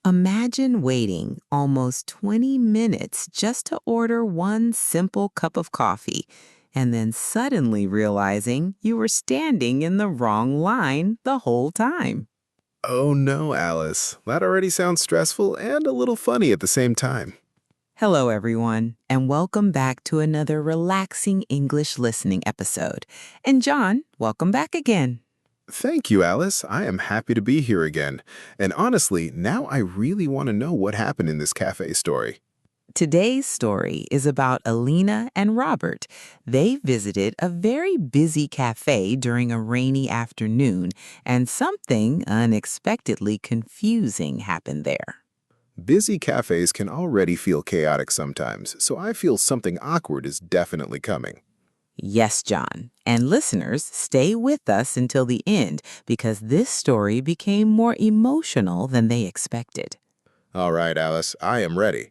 Imagine waiting almost 20 minutes just to order one simple cup of coffee and then suddenly realizing you were standing in the wrong line the whole time. Oh no, Alice. That already sounds stressful and a little funny at the same time. Hello, everyone, and welcome back to another relaxing English listening episode. And John, welcome back again. Thank you, Alice. I am happy to be here again. And honestly, now I really want to know what happened in this cafe story. Today's story is about Alina and Robert. They visited a very busy cafe during a rainy afternoon, and something unexpectedly confusing happened there. Busy cafes can already feel chaotic sometimes, so I feel something awkward is definitely coming. Yes, John. And listeners, stay with us until the end because this story became more emotional than they expected. All right, Alice, I am ready.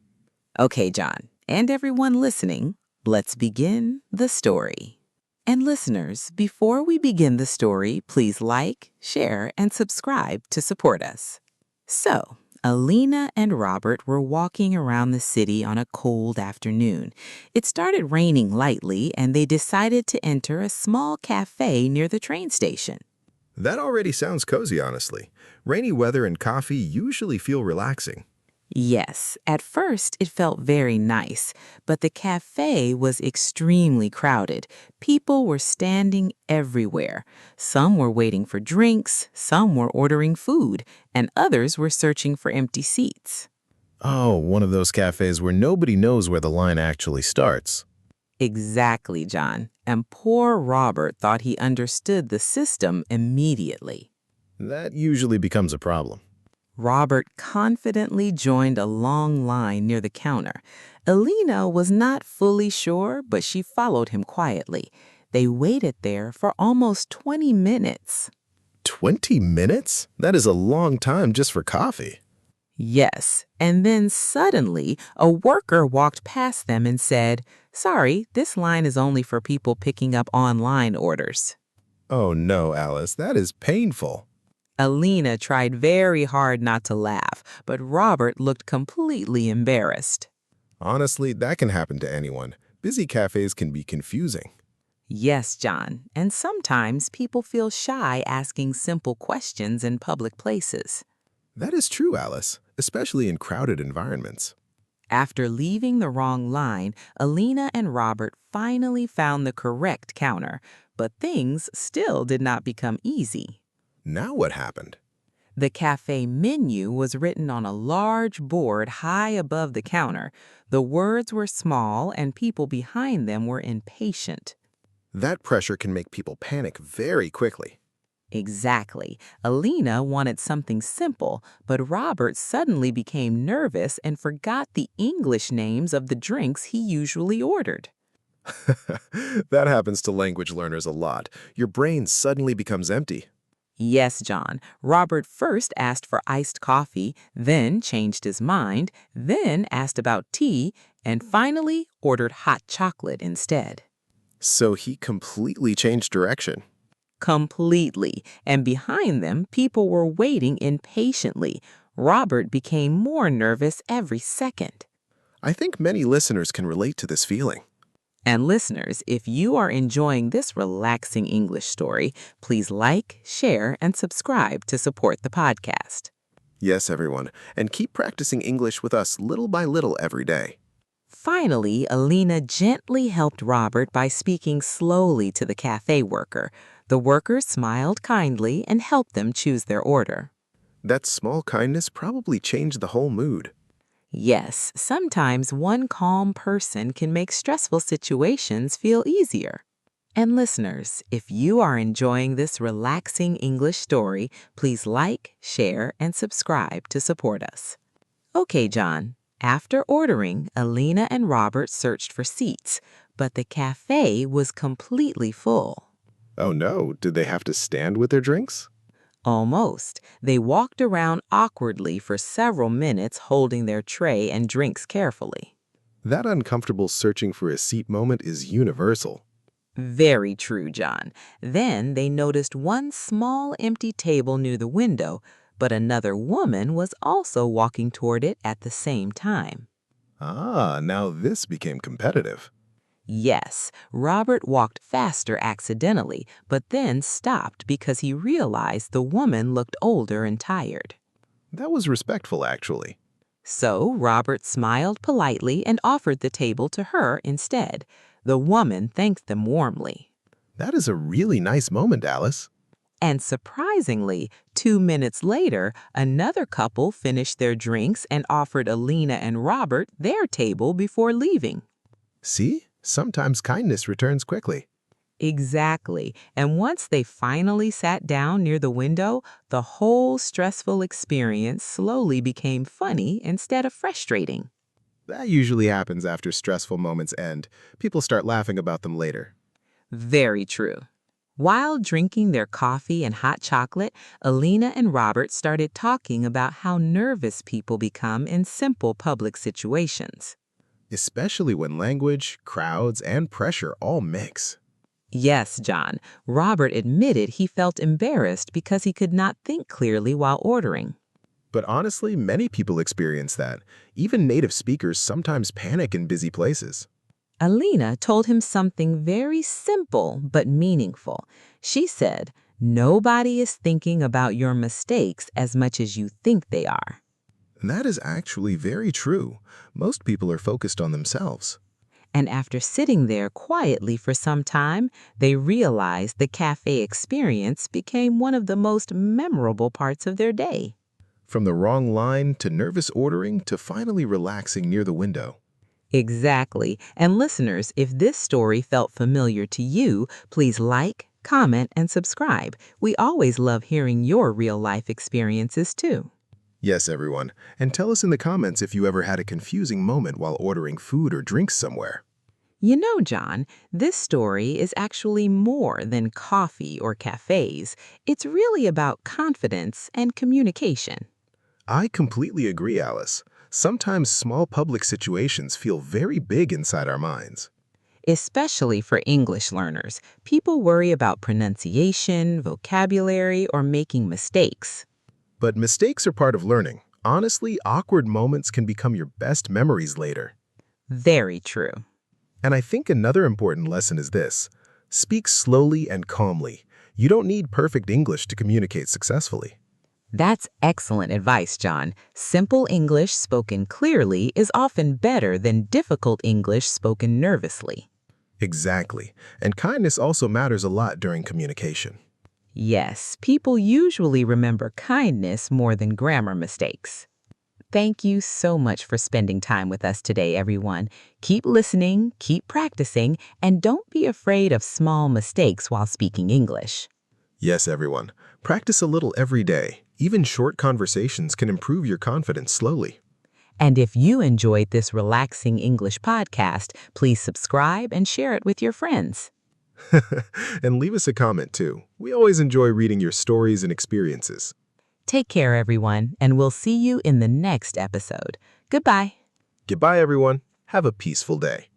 Okay, John, and everyone listening, let's begin the story. And listeners, before we begin the story, please like, share, and subscribe to support us. So, Alina and Robert were walking around the city on a cold afternoon. It started raining lightly, and they decided to enter a small cafe near the train station. That already sounds cozy, honestly. Rainy weather and coffee usually feel relaxing. Yes, at first it felt very nice, but the cafe was extremely crowded. People were standing everywhere. Some were waiting for drinks, some were ordering food, and others were searching for empty seats. Oh, one of those cafes where nobody knows where the line actually starts. Exactly, John. And poor Robert thought he understood the system immediately. That usually becomes a problem. Robert confidently joined a long line near the counter. Alina was not fully sure, but she followed him quietly. They waited there for almost 20 minutes. 20 minutes? That is a long time just for coffee. Yes, and then suddenly a worker walked past them and said, "Sorry, this line is only for people picking up online orders." Oh no, Alice, that is painful. Alina tried very hard not to laugh, but Robert looked completely embarrassed. Honestly, that can happen to anyone. Busy cafes can be confusing. Yes, John, and sometimes people feel shy asking simple questions in public places. That is true, Alice, especially in crowded environments. After leaving the wrong line, Alina and Robert finally found the correct counter, but things still did not become easy. Now what happened? The cafe menu was written on a large board high above the counter. The words were small and people behind them were impatient. That pressure can make people panic very quickly. Exactly. Alina wanted something simple, but Robert suddenly became nervous and forgot the English names of the drinks he usually ordered. That happens to language learners a lot. Your brain suddenly becomes empty. Yes, John. Robert first asked for iced coffee, then changed his mind, then asked about tea, and finally ordered hot chocolate instead. So he completely changed direction. Completely. And behind them, people were waiting impatiently. Robert became more nervous every second. I think many listeners can relate to this feeling. And listeners, if you are enjoying this relaxing English story, please like, share, and subscribe to support the podcast. Yes, everyone, and keep practicing English with us little by little every day. Finally, Alina gently helped Robert by speaking slowly to the cafe worker. The worker smiled kindly and helped them choose their order. That small kindness probably changed the whole mood. Yes, sometimes one calm person can make stressful situations feel easier. And listeners, if you are enjoying this relaxing English story, please like, share, and subscribe to support us. Okay, John. After ordering, Alina and Robert searched for seats, but the cafe was completely full. Oh no, did they have to stand with their drinks? Almost. They walked around awkwardly for several minutes holding their tray and drinks carefully. That uncomfortable searching for a seat moment is universal. Very true, John. Then they noticed one small empty table near the window, but another woman was also walking toward it at the same time. Ah, now this became competitive. Yes, Robert walked faster accidentally, but then stopped because he realized the woman looked older and tired. That was respectful, actually. So Robert smiled politely and offered the table to her instead. The woman thanked them warmly. That is a really nice moment, Alice. And surprisingly, 2 minutes later, another couple finished their drinks and offered Alina and Robert their table before leaving. See? Sometimes kindness returns quickly. Exactly. And once they finally sat down near the window, the whole stressful experience slowly became funny instead of frustrating. That usually happens after stressful moments end. People start laughing about them later. Very true. While drinking their coffee and hot chocolate, Alina and Robert started talking about how nervous people become in simple public situations. Especially when language, crowds, and pressure all mix. Yes, John. Robert admitted he felt embarrassed because he could not think clearly while ordering. But honestly, many people experience that. Even native speakers sometimes panic in busy places. Alina told him something very simple but meaningful. She said, "Nobody is thinking about your mistakes as much as you think they are." And that is actually very true. Most people are focused on themselves. And after sitting there quietly for some time, they realized the cafe experience became one of the most memorable parts of their day. From the wrong line to nervous ordering to finally relaxing near the window. Exactly. And listeners, if this story felt familiar to you, please like, comment, and subscribe. We always love hearing your real-life experiences too. Yes, everyone. And tell us in the comments if you ever had a confusing moment while ordering food or drinks somewhere. You know, John, this story is actually more than coffee or cafes. It's really about confidence and communication. I completely agree, Alice. Sometimes small public situations feel very big inside our minds. Especially for English learners, people worry about pronunciation, vocabulary, or making mistakes. But mistakes are part of learning. Honestly, awkward moments can become your best memories later. Very true. And I think another important lesson is this. Speak slowly and calmly. You don't need perfect English to communicate successfully. That's excellent advice, John. Simple English spoken clearly is often better than difficult English spoken nervously. Exactly. And kindness also matters a lot during communication. Yes, people usually remember kindness more than grammar mistakes. Thank you so much for spending time with us today, everyone. Keep listening, keep practicing, and don't be afraid of small mistakes while speaking English. Yes, everyone. Practice a little every day. Even short conversations can improve your confidence slowly. And if you enjoyed this relaxing English podcast, please subscribe and share it with your friends. And leave us a comment too. We always enjoy reading your stories and experiences. Take care, everyone, and we'll see you in the next episode. Goodbye. Goodbye, everyone. Have a peaceful day.